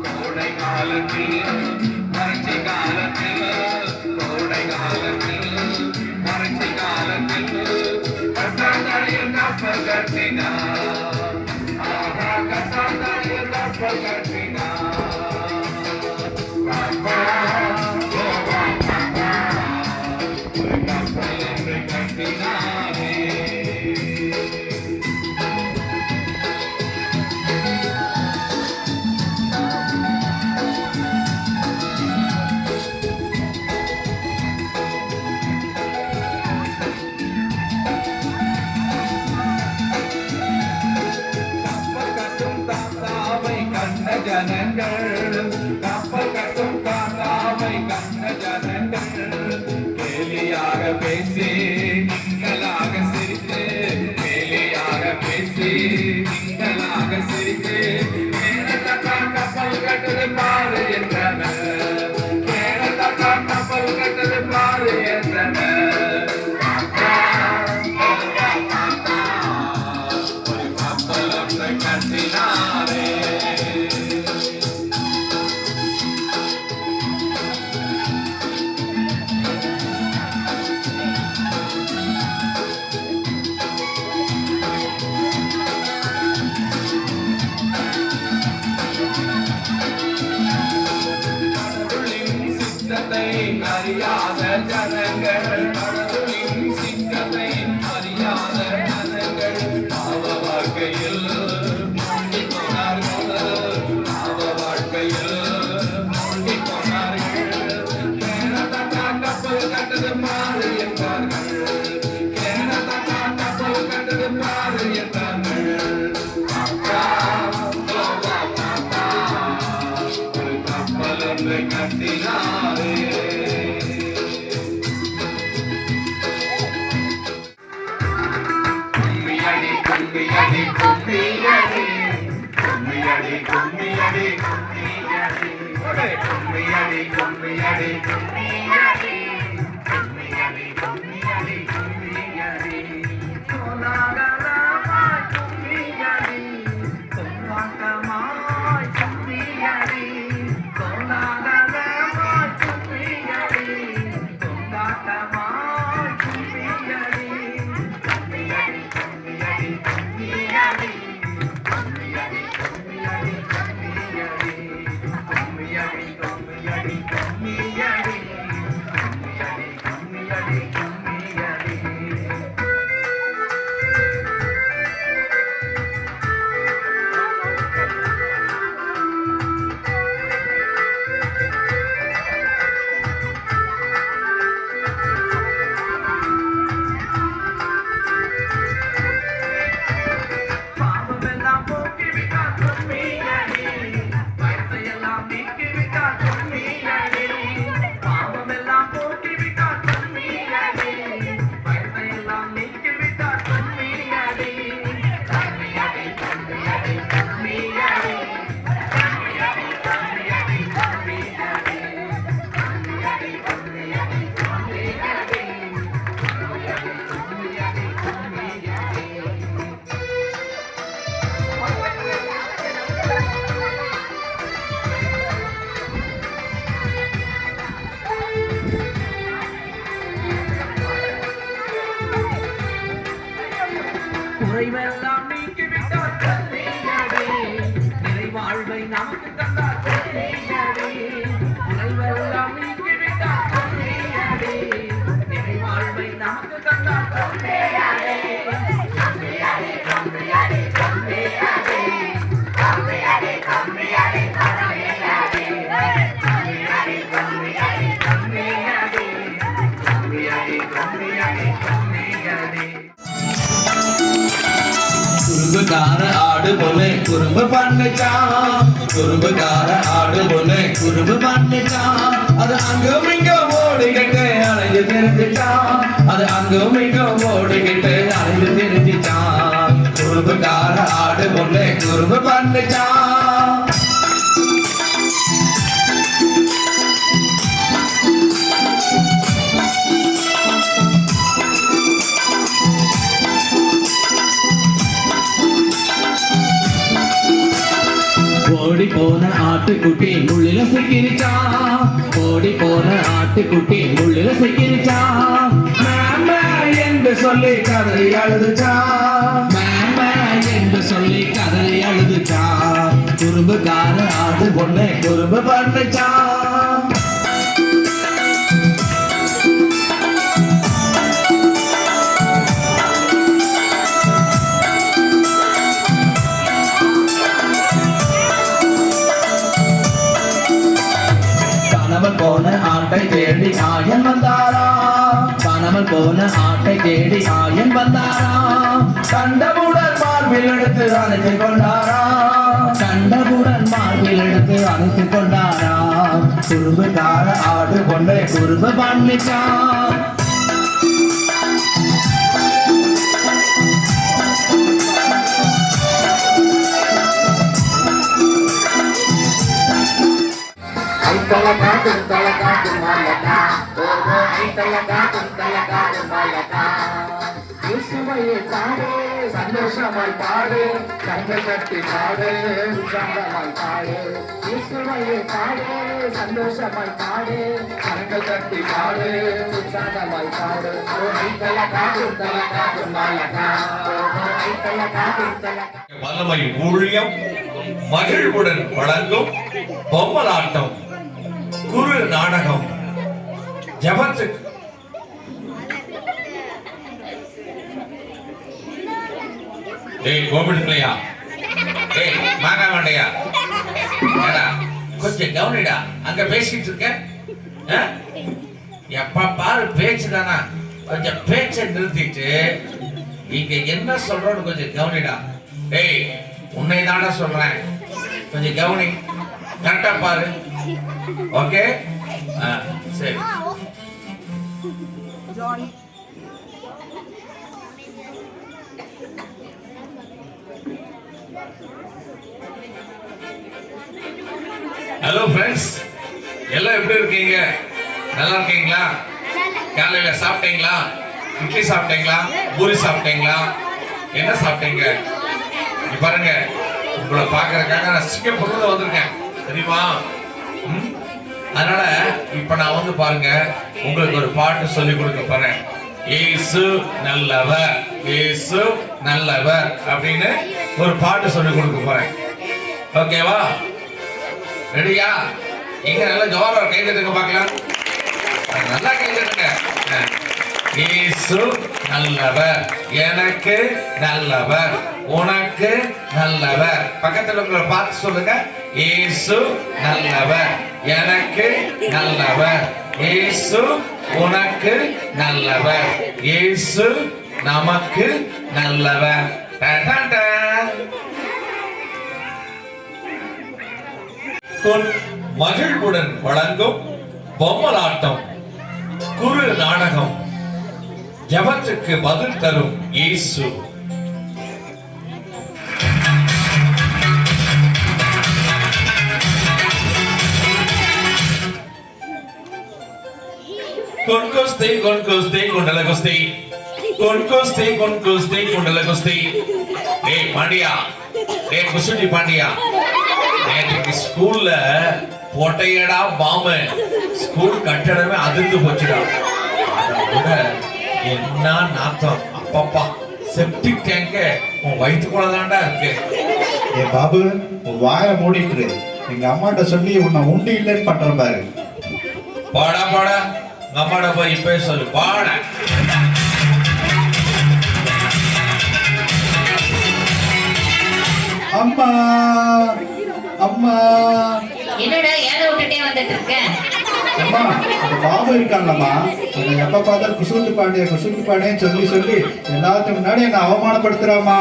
கோடை காலத்தில் வறட்சி காலத்தில் கோடை காலத்தில் வறட்சி காலத்தில் கசாந்தரையில் கப்பல் கட்டினார் கசாந்தரையில் கப்பல் கட்டினார் ஜனங்கள் கப்பல் கட்டும் தாத்தாவை கண்ட ஜனங்கள் கேலியாக பேசி நீங்களாக சிரித்து கேலியாக பேசி நீங்களாக சிரித்து கப்பல் கட்டது பாரு என்றனர் கப்பல் கட்டது பாரு என்றனர் ஒரு கப்பல் ஒன்றை கட்டினாரே அறியாத ஜனங்கள் கடவுளின் சிங்கத்தை அறியாத ஜனங்கள் பாவ வாழ்க்கையில் மூழ்கி போனார்கள் பாவ வாழ்க்கையில் மூழ்கி போனார்கள் கப்பல் கட்டது மாறு என்றார்கள் கப்பல் கட்டது மாறு என்றார்கள் ஒரு கப்பல் ஒன்றை கட்டினாரே குறைவெல்லாம் நீக்கிவிட்டார் கல்வியடே நிறைவாழ்வை நமக்கு தந்தார் கல்வியடே குறைவெல்லாம் நீக்கிவிட்டார் கல்வியடே நிறைவாழ்வை நமக்கு தந்தார் கல்வியடே கல்வியடே கல்வியடே கல்வியடே கல்வியடே கல்வியடே கல்வியடே கல்வியடே கல்வியடே கல்வியடே கல்வியடே கல்வியடே குறும்புக்கார ஆடு பொண்ணு குறும்பு பண்ணுச்சான் குறும்புக்கார ஆடு பொண்ணு குறும்பு பண்ணுச்சான் அது அங்கும் இங்கும் ஓடிக்கிட்டு அலைஞ்சு தெரிஞ்சுட்டான் அது அங்கும் இங்கும் ஓடிக்கிட்டு அலைஞ்சு தெரிஞ்சுட்டான் குறும்புக்கார ஆடு பொண்ணு குறும்பு பண்ணுச்சான் போன ஆட்டுக்குட்டி முள்ளில சிக்கிருச்சா ஓடி போன ஆட்டுக்குட்டி முள்ளில சிக்கிருச்சா மாமா என்று சொல்லி கதறி அழுதுச்சா மாமா என்று சொல்லி கதறி அழுதுச்சா குறும்புக்கார ஆடு பொண்ணு குறும்பு பண்ணுச்சா காணாமல் போன ஆட்டை தேடி ஆயன் வந்தாரா காணாமல் போன ஆட்டை தேடி ஆயன் வந்தாரா கண்டவுடன் மார்பில் எடுத்து அணைத்து கொண்டாரா கண்டவுடன் மார்பில் எடுத்து அணைத்து கொண்டாரா குறும்புக்கார ஆடு கொண்டு குறும்பு பண்ணிச்சா சந்தோஷமாய் பாடு கண்கள் கட்டி பாடு உற்சாகமாய் பாடு இயேசுவையே பாடு சந்தோஷமாய் பாடு கண்கள் கட்டி பாடு உற்சாகமாய் பாடு வல்லமை ஊழியம் மகிழ்வுடன் வழங்கும் பொம்மலாட்டம் குறு நாடகம் ஜபத்துக்கு டேய் கோபிட் பிள்ளையா டேய் மாங்கா மாண்டையா ஏடா கொஞ்சம் கவனிடா அங்க பேசிட்டு இருக்க ஆ? எப்ப பாரு பேச்சு தானா கொஞ்சம் பேச்சை நிறுத்திட்டு இங்க என்ன சொல்றோன்னு கொஞ்சம் கவனிடா டேய் உன்னை தாண்டா சொல்றேன் கொஞ்சம் கவனி கரெக்டா பாரு ஓகே சரி ஹலோ ஃப்ரெண்ட்ஸ் எல்லாம் எப்படி இருக்கீங்க நல்லா இருக்கீங்களா காலையில சாப்பிட்டீங்களா இட்லி சாப்பிட்டீங்களா பூரி சாப்பிட்டீங்களா என்ன சாப்பிட்டீங்க இங்க பாருங்க உங்களை பார்க்கறதுக்காக நான் சிங்கப்பூர்ல வந்திருக்கேன் தெரியுமா அதனால இப்ப நான் வந்து பாருங்க உங்களுக்கு ஒரு பாட்டு சொல்லி கொடுக்க போறேன் இயேசு நல்லவர் இயேசு நல்லவர் அப்படின்னு ஒரு பாட்டு சொல்லி கொடுக்க போறேன் ஓகேவா ரெடியா இங்க நல்லா ஜோரா கை தட்டுங்க பார்க்கலாம் நல்லா கை தட்டுங்க இயேசு நல்லவர் எனக்கு நல்லவர் உனக்கு நல்லவர் பக்கத்துல உங்களை பார்த்து சொல்லுங்க இயேசு நல்லவர் எனக்கு நல்லவர் இயேசு உனக்கு நல்லவர் இயேசு நமக்கு நல்லவர் மகிழ்வுடன் வழங்கும் பொம்மலாட்டம் குறு நாடகம் ஜபத்துக்கு பதில் தரும் இயேசு கொன்கோஸ்தே கொன்கோஸ்தே குண்டல குஸ்தி கொன்கோஸ்தே கொன்கோஸ்தே குண்டல குஸ்தி டேய் பாண்டியா டேய் குசுடி பாண்டியா நேற்று ஸ்கூல்ல போட்டையடா பாம்பு ஸ்கூல் கட்டடமே அதிர்ந்து போச்சுடா அதோட என்ன நாத்தம் அப்பப்பா செப்டிக் டேங்க உன் வயிற்றுக்குள்ள தான்டா இருக்கு ஏ பாபு உன் வாயை மூடிட்டு எங்க அம்மாட்ட சொல்லி உன்னை உண்டு இல்லைன்னு பண்ற பாரு பாடா பாடா அம்மாட போய் இப்ப சொல்லு பாட அம்மா அம்மா என்னடா ஏழை விட்டுட்டே வந்துட்டு இருக்க அம்மா அந்த பாபு இருக்காங்கம்மா என்னை எப்ப பார்த்தா குசுண்டு பாண்டியன்னு சொல்லி சொல்லி எல்லாத்துக்கு முன்னாடி என்னை அவமானப்படுத்துறாமா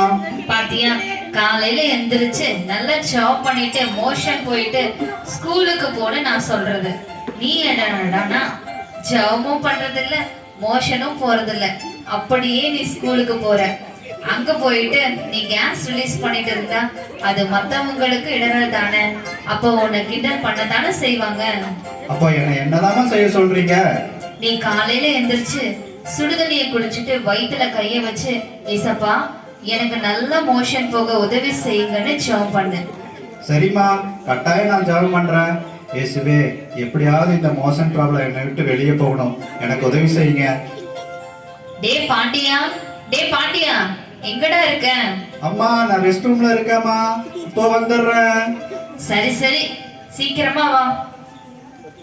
பாத்தியா காலையில எந்திரிச்சு நல்லா ஜாப் பண்ணிட்டு மோஷன் போயிட்டு ஸ்கூலுக்கு போன்னு நான் சொல்றது நீ என்னடானா ஜாபும் பண்றது இல்ல மோஷனும் போறது இல்ல அப்படியே நீ ஸ்கூலுக்கு போற அங்க போயிட்டு நீ கேஸ் ரிலீஸ் பண்ணிட்டு இருந்தா அது மத்தவங்களுக்கு இடர்கள் தானே அப்போ உன்னை கிண்டல் பண்ணத்தானே செய்வாங்க அப்போ என்னதாமா செய்ய சொல்றீங்க நீ காலையில எந்திரிச்சு சுடுதண்ணியை குடிச்சிட்டு வயிற்றுல கைய வச்சு ஏசப்பா எனக்கு நல்ல மோஷன் போக உதவி செய்யுங்கன்னு ஜெபம் பண்ணு சரிம்மா, கட்டாயம் நான் ஜெபம் பண்றேன். இயேசுவே, எப்படியாவது இந்த மோஷன் ப்ராப்ளம் என்னை விட்டு வெளியே போகணும், எனக்கு உதவி செய்யுங்க. டே பாண்டியா, டே பாண்டியா, எங்கடா இருக்க? அம்மா, நான் ரெஸ்ட் ரூம்ல இருக்கேம்மா, இப்போ வந்துடுறேன். சரி சரி, சீக்கிரமா வா.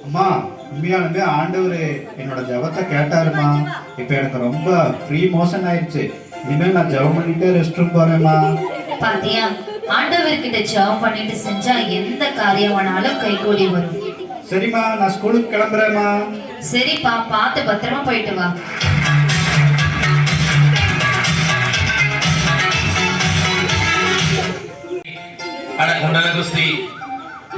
அம்மா, உண்மையாலுமே ஆண்டவர் என்னோட ஜெபத்தை கேட்டாருமா. இப்போ எனக்கு ரொம்ப ஃப்ரீ மோஷன் ஆயிடுச்சு. இனிமேல் நான் ஜெபம் பண்ணிட்டே ரெஸ்ட் ரூம் போறேம்மா. பாத்தியா, ஆண்டவர்கிட்ட ஜெபம் பண்ணிட்டு செஞ்சா எந்த காரியமானாலும் கைகூடி வரும். சரிம்மா, நான் ஸ்கூலுக்கு கிளம்புறேம்மா. சரிப்பா, பார்த்து பத்திரமா போயிட்டு வா. அட குண்டல குஸ்தி,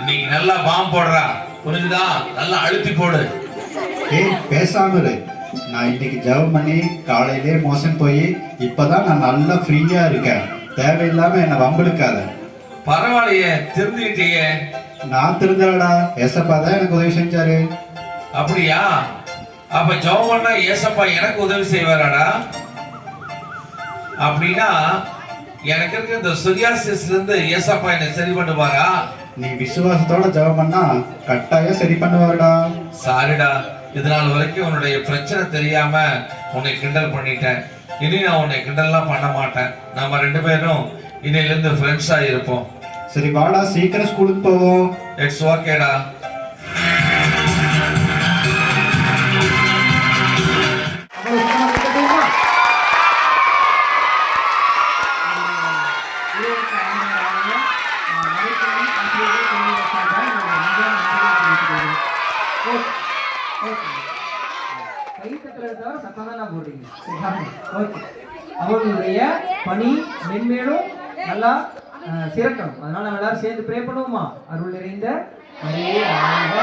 இன்னைக்கு நல்லா பாம் போடுறா, புரிஞ்சுதா? நல்லா அழுத்தி போடு. ஏய், பேசாம இரு. நான் இன்னைக்கு ஜெபம் பண்ணி காலையிலே மோஷன் போய் இப்பதான் நான் நல்லா ஃப்ரீயா இருக்கேன். தேவையில்லாம என்னை வம்பெடுக்காத. பரவாயில்லையே, திருந்திட்டியே. நான் திருந்தலடா, ஏசப்பா தான் எனக்கு உதவி செஞ்சாரு. அப்படியா? அப்ப ஜெபம் பண்ணா ஏசப்பா எனக்கு உதவி செய்வாராடா? அப்படின்னா எனக்கு இருக்க இந்த சொரியாசிஸ்ல இருந்து ஏசப்பா என்னை சரி பண்ணுவாரா? நீ விசுவாசத்தோட ஜெபம் பண்ணா கட்டாயம் சரி பண்ணுவாருடா. சாரிடா, இதனால் வரைக்கும் உன்னுடைய பிரச்சனை தெரியாம உன்னை கிண்டல் பண்ணிட்டேன். இனி நான் உன்னை கிண்டல்லாம் பண்ண மாட்டேன். நம்ம 2 பேரும் இன்னையில இருந்து ஃப்ரெண்ட்ஸா இருப்போம். சரி வாடா, சீக்கிரம் ஸ்கூலுக்கு போவோம். இட்ஸ் ஓகேடா. அவர்களுடைய பணி மென்மேலும் நல்லா சிறக்கணும். அதனால நம்ம எல்லாரும் சேர்ந்து ப்ரே பண்ணுவோமா? அருள் நிறைந்த மரியே வாழ்க,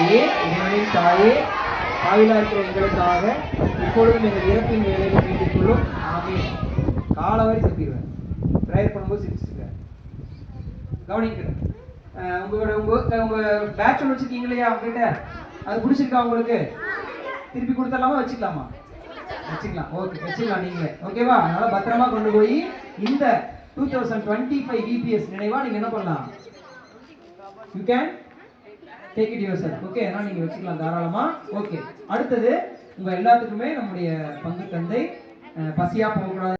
இறைவனின் தாயே, பாவிலா இருக்கிற எங்களுக்காக இப்பொழுதும் எங்கள் இறப்பின் வேலையை வேண்டிக் கொள்ளும். ஆமென். காலவரை செப்பிடுவேன். ப்ரேயர் பண்ணும்போது சிரிச்சுருக்கேன். கவனிக்கிறேன். உங்க பேட்ச் ஒன்று வச்சுருக்கீங்க இல்லையா உங்ககிட்ட? அது பிடிச்சிருக்கா உங்களுக்கு? திருப்பி கொடுத்துடலாமா, வச்சுக்கலாமா? வச்சுக்கலாம். ஓகே, வச்சுக்கலாம் நீங்களே. ஓகேவா? அதனால பத்திரமா கொண்டு போய் இந்த 2025 VPS நினைவா நீங்க என்ன பண்ணலாம்? You can take it your self. Okay, அதனால நீங்க வச்சுக்கலாம் தாராளமா. ஓகே, அடுத்தது உங்க எல்லாத்துக்குமே நம்முடைய பங்கு தந்தை பசியா போகக்கூடாது.